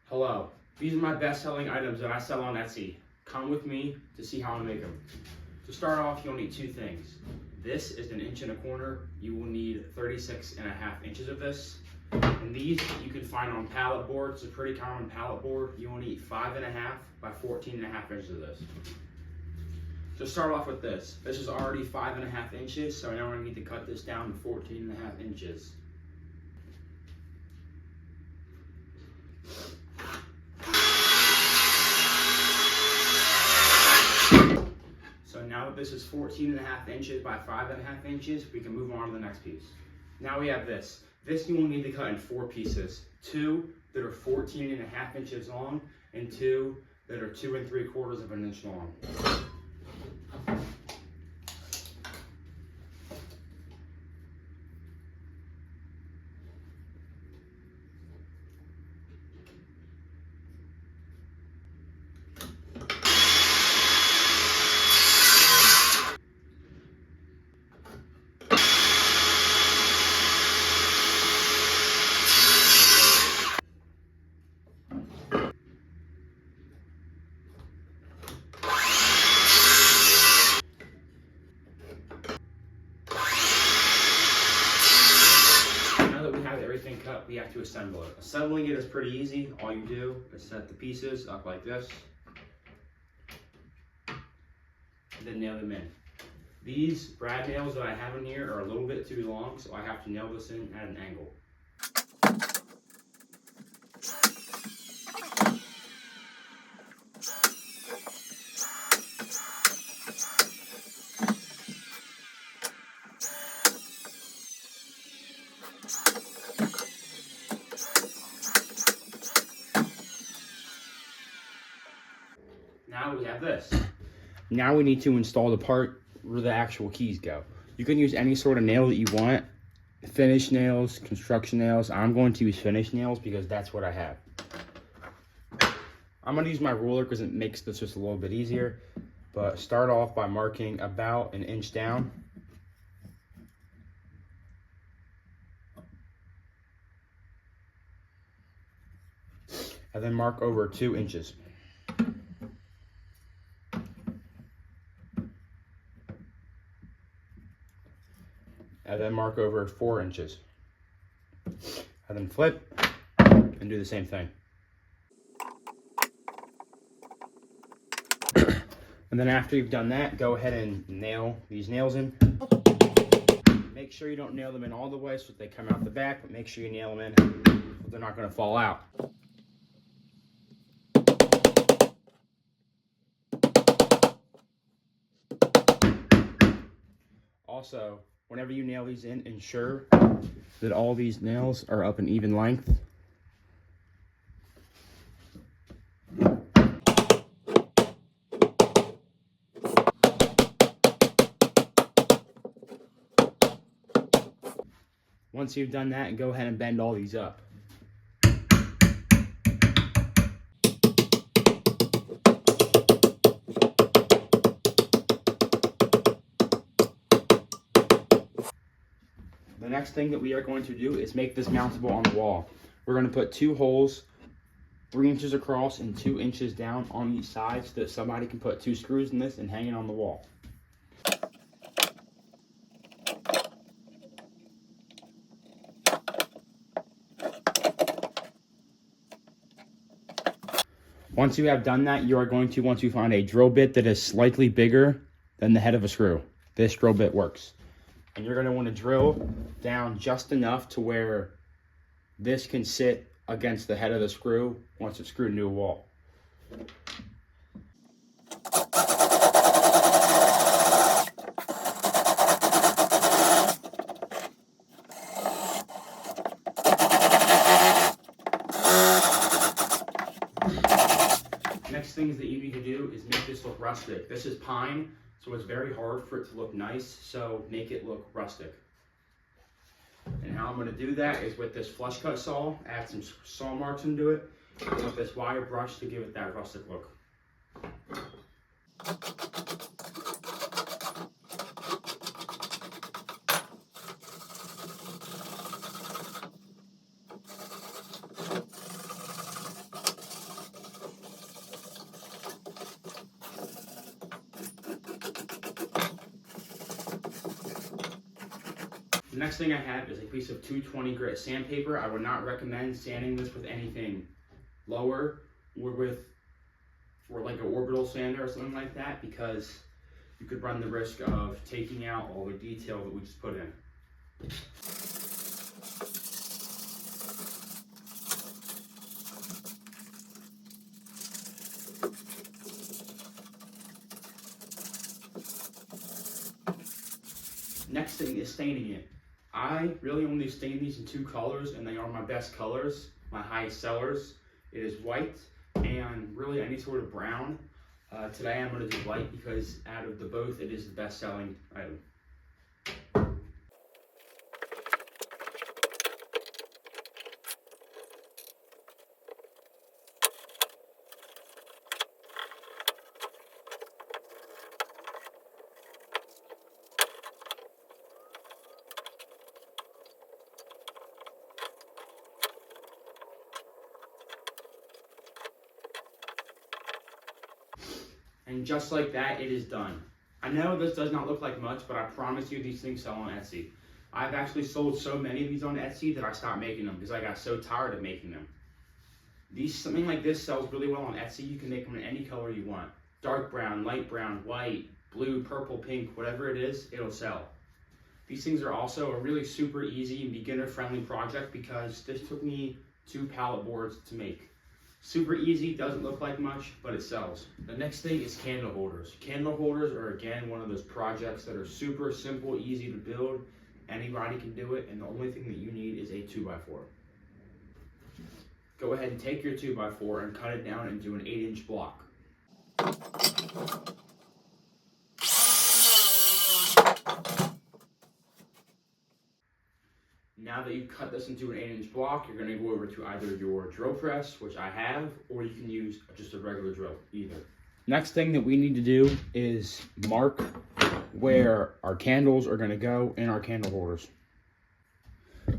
Hello, these are my best-selling items that I sell on Etsy. Come with me to see how I make them. To start off, you'll need two things. This is 1 1/4 inch. You will need 36.5 inches of this. And these you can find on pallet board. It's a pretty common pallet board. You will need 5.5 by 14.5 inches of this. To start off with this is already 5.5 inches, so now I need to cut this down to 14.5 inches. So now that this is 14.5 inches by 5.5 inches, we can move on to the next piece. Now we have this. This you will need to cut in 4 pieces. 2 that are 14.5 inches long, and 2 that are 2 3/4 of an inch long. Everything cut, we have to assemble it. Assembling it is pretty easy. All you do is set the pieces up like this and then nail them in. These brad nails that I have in here are a little bit too long, so I have to nail this in at an angle. Now we have this. Now we need to install the part where the actual keys go. You can use any sort of nail that you want. Finish nails, construction nails. I'm going to use finish nails because that's what I have. I'm going to use my ruler because it makes this just a little bit easier. But start off by marking about 1 inch down. And then mark over 2 inches. And then mark over 4 inches. And then flip and do the same thing. And then after you've done that, go ahead and nail these nails in. Make sure you don't nail them in all the way so that they come out the back, but make sure you nail them in so they're not going to fall out. Also, whenever you nail these in, ensure that all these nails are up an even length. Once you've done that, go ahead and bend all these up. The next thing that we are going to do is make this mountable on the wall. We're going to put 2 holes 3 inches across and 2 inches down on each side so that somebody can put 2 screws in this and hang it on the wall. Once you have done that, you are going to want to find a drill bit that is slightly bigger than the head of a screw. This drill bit works. And you're going to want to drill down just enough to where this can sit against the head of the screw once it's screwed into a wall. Next things that you need to do is make this look rustic. This is pine, so it's very hard for it to look nice, so make it look rustic. And how I'm going to do that is with this flush cut saw, add some saw marks into it, and with this wire brush to give it that rustic look. The next thing I have is a piece of 220 grit sandpaper. I would not recommend sanding this with anything lower or like an orbital sander or something like that, because you could run the risk of taking out all the detail that we just put in. Next thing is staining it. I really only stain these in 2 colors, and they are my best colors, my highest sellers. It is white and really any sort of brown. Today I'm going to do white because out of the both, it is the best selling item. And just like that, it is done. I know this does not look like much, but I promise you these things sell on Etsy. I've actually sold so many of these on Etsy that I stopped making them because I got so tired of making them. Something like this sells really well on Etsy. You can make them in any color you want. Dark brown, light brown, white, blue, purple, pink, whatever it is, it'll sell. These things are also a really super easy and beginner-friendly project because this took me 2 pallet boards to make. Super easy, doesn't look like much, but it sells. The next thing is candle holders. Candle holders are again one of those projects that are super simple, easy to build. Anybody can do it, and the only thing that you need is a 2x4. Go ahead and take your 2x4 and cut it down into an 8-inch block. Now that you've cut this into an 8-inch block, you're going to go over to either your drill press, which I have, or you can use just a regular drill, either. Next thing that we need to do is mark where our candles are going to go in our candle holders.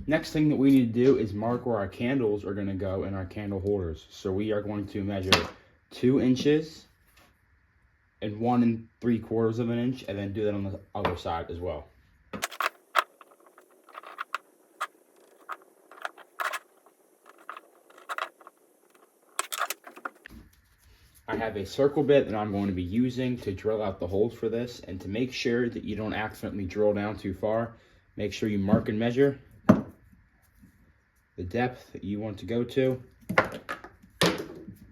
Next thing that we need to do is mark where our candles are going to go in our candle holders. So we are going to measure 2 inches and 1 3/4 of an inch, and then do that on the other side as well. I have a circle bit that I'm going to be using to drill out the holes for this, and to make sure that you don't accidentally drill down too far, make sure you mark and measure the depth that you want to go to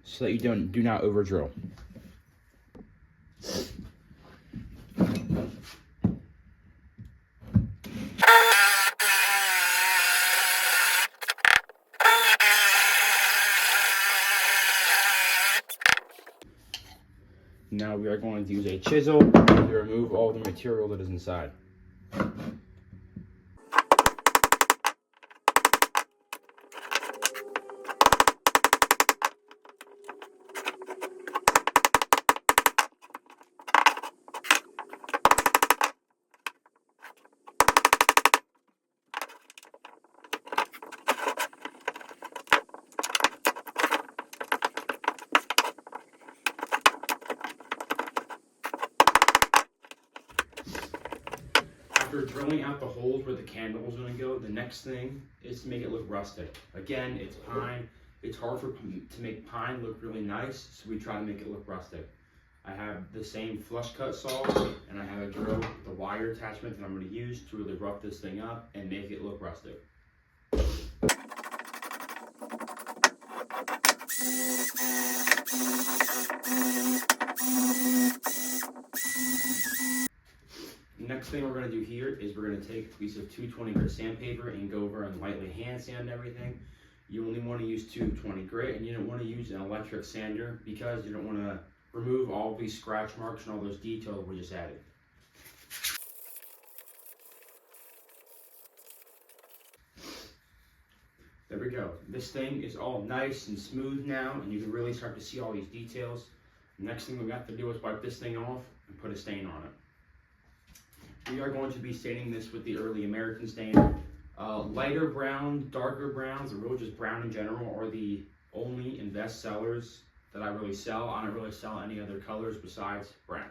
so that you do not over drill. Now we are going to use a chisel to remove all the material that is inside. After drilling out the holes where the candle is going to go, the next thing is to make it look rustic. Again, it's pine. It's hard to make pine look really nice, so we try to make it look rustic. I have the same flush cut saw, and I have a drill, the wire attachment that I'm going to use to really rough this thing up and make it look rustic. Next thing we're going to do here is we're going to take a piece of 220 grit sandpaper and go over and lightly hand sand everything. You only want to use 220 grit, and you don't want to use an electric sander because you don't want to remove all these scratch marks and all those details we just added. There we go. This thing is all nice and smooth now, and you can really start to see all these details. The next thing we have to do is wipe this thing off and put a stain on it. We are going to be staining this with the Early American stain. Lighter brown, darker browns, or really just brown in general, are the only and best sellers that I really sell. I don't really sell any other colors besides brown.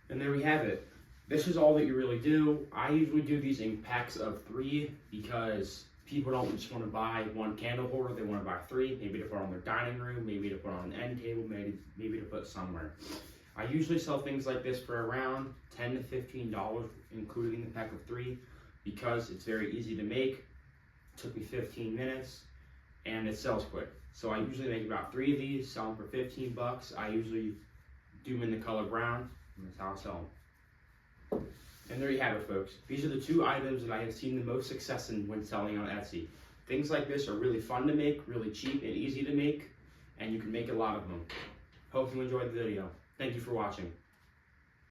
And there we have it. This is all that you really do. I usually do these in packs of 3 because people don't just want to buy one candle holder, they want to buy 3, maybe to put on their dining room, maybe to put on an end table, maybe to put somewhere. I usually sell things like this for around $10 to $15, including the pack of 3, because it's very easy to make. It took me 15 minutes, and it sells quick. So I usually make about 3 of these, sell them for 15 bucks. I usually do them in the color brown, and that's how I sell them. And there you have it, folks. These are the 2 items that I have seen the most success in when selling on Etsy. Things like this are really fun to make, really cheap and easy to make, and you can make a lot of them. Hope you enjoyed the video. Thank you for watching.